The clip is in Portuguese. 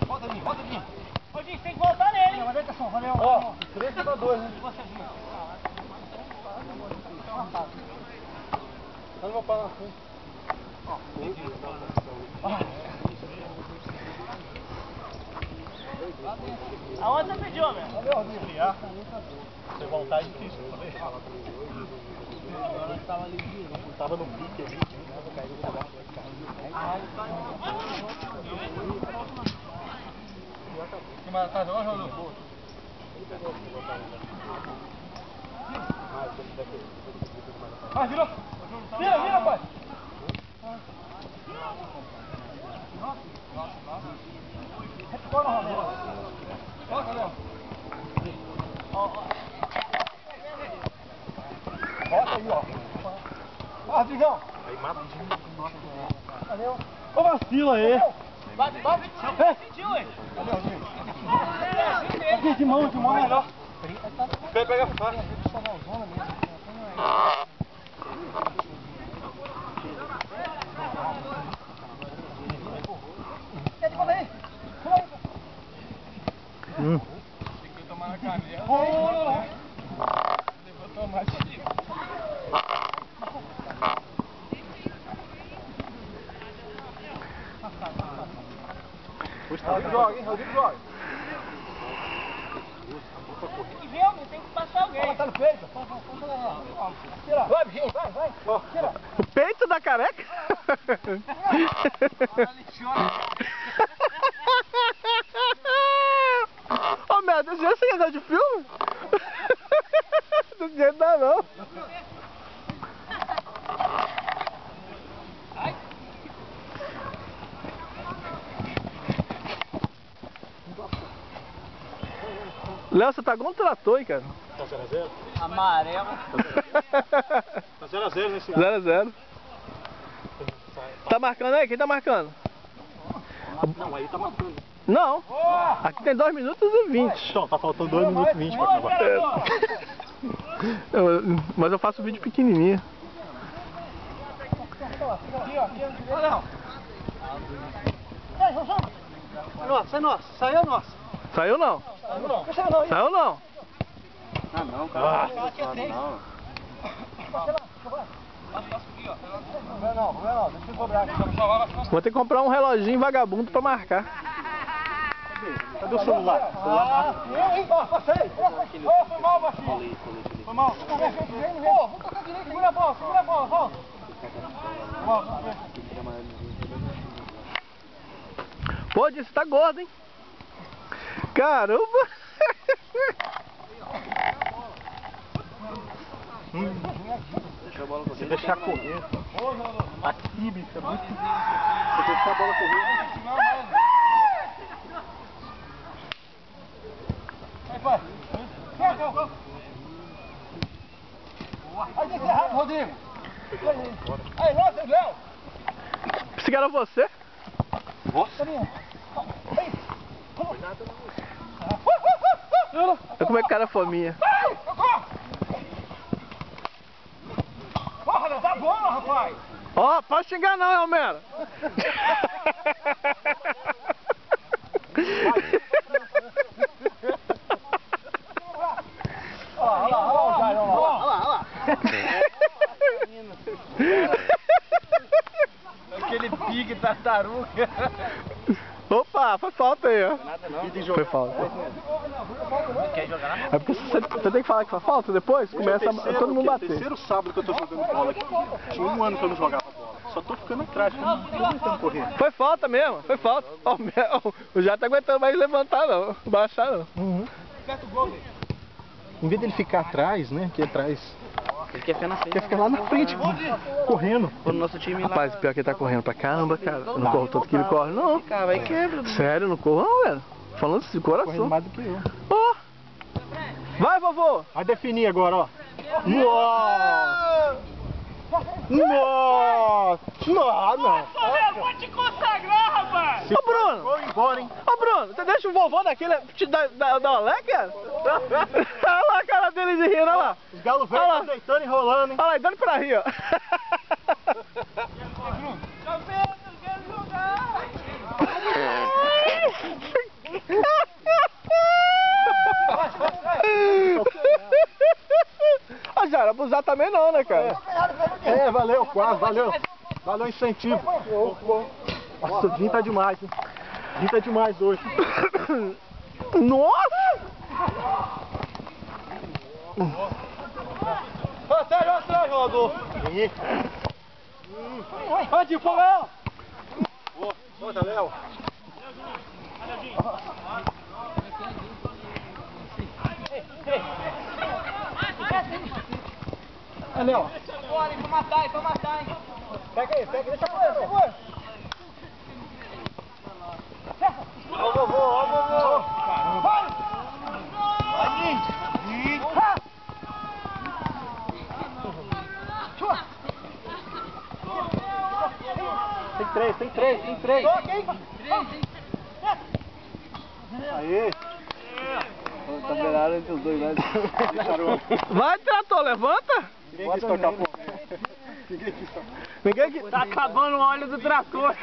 Volta aqui, volta aqui. Ô, Dinho, você tem que voltar nele. Valeu. Ó, 3-2, né? Eu não vou parar na frente. Aonde você pediu, meu? Se voltar é difícil, eu falei. Tava no pique ali, tava caindo pra baixo. Que mais tá jogando, João? Vai, virou! Vira, vira, pai! Retorna, Romero! Volta, Léo! Volta aí, ó! Ó, Rodrigão! Aí mata o valeu! Ô, vacila aí! Bate, bate, sentiu, ué. Cadê o Rodrigo? Aqui, de mão é melhor! Pega fácil! Tem que tomar na canela. Levantou mais. Rodrigo joga, hein? Rodrigo joga. Tem que ver, homem, tem que passar alguém. Tá no peito. Tira. Vai, bichinho, vai, vai. Tira. O peito da careca? Ô, meu, desse jeito você quer dar de filme? Desse jeito não, não. Léo, você tá igual um trator, hein, cara? Tá 0-0? Amarelo. Tá 0-0 nesse 0-0. Tá marcando aí? Quem tá marcando? Não, aí tá marcando. Não. Aqui tem 2 minutos e 20. Então, tá faltando 2 minutos e 20 pra acabar. Mas eu faço vídeo pequenininho. Aqui, ó. Olha, não. É nossa. Saiu nossa. Saiu não? Saiu não? Ah, não, cara. Não. Não, deixa eu cobrar aqui. Vou ter que comprar um reloginho vagabundo pra marcar. Cadê o celular? Passei! Foi mal, baixinho! Foi mal! Vamos tocar direito, segura a bola, volta! Pô, você tá gordo, hein? Caramba! Deixa a bola correr. Se deixar correr. Aqui, bicho, é muito. Se deixar a bola correr. Vai, pai. Aí tem que ser rápido, Rodrigo. Aí, nossa, Léo. Esse cara é você? Nossa. Eu como é que cara é fominha? Porra, não dá bola, rapaz. Ó, pode xingar não, Romero. Olha lá. Aquele pique tartaruga. Opa, foi falta aí, ó. Nada não. Foi falta. Quer jogar na É porque você tem que falar que foi falta, depois começa todo mundo bater. Terceiro sábado que eu tô jogando bola aqui. Tinha 1 ano que eu não jogava bola. Só tô ficando atrás, não tô aguentando correr. Foi falta mesmo, foi falta. Ó, o já tá aguentando mais levantar não, baixar não. Certo o gol, em vez dele ficar atrás, né? Aqui atrás. Ele quer ficar na frente. Quer ficar lá na frente, correndo. Quando o nosso time lá... Rapaz, pior que ele tá correndo pra caramba, cara. Eu não corro tanto que ele corre, não. Cara, vai quebra. Sério, eu não corro não, velho. Falando assim, de Correndo coração. mais do que eu. Ó! Vai, vovô! Vai definir agora, ó. Nossa! Nossa! Não! Vou te consagrar, rapaz! Ô, Bruno! Vou embora, hein? Ô, Bruno, você deixa o vovô daquele te dar olé, cara? Olha lá a cara dele de rir, olha lá. Os galos Olha lá. velhos estão deitando e rolando, hein? Olha lá, dando pra rir, ó. Ah, já, abusar também não, né, cara? É, valeu, quase, valeu. Valeu o incentivo. Nossa, 20 tá demais, hein? 20 é demais hoje. Nossa! Atrás, atrás, jogador. Vai de fogo, Léo. Bota, Léo. É, Léo. Bora, hein, pra matar, hein, pra matar, hein. Pega aí, deixa com ele, segura. Ó, vovô, ó, vovô. Vai! Tem três. Toca, hein? Aí. Tá virado entre os dois, né? Vai, trator, levanta! Ninguém quis tocar, pô. Ninguém quis. Tá acabando o óleo do trator.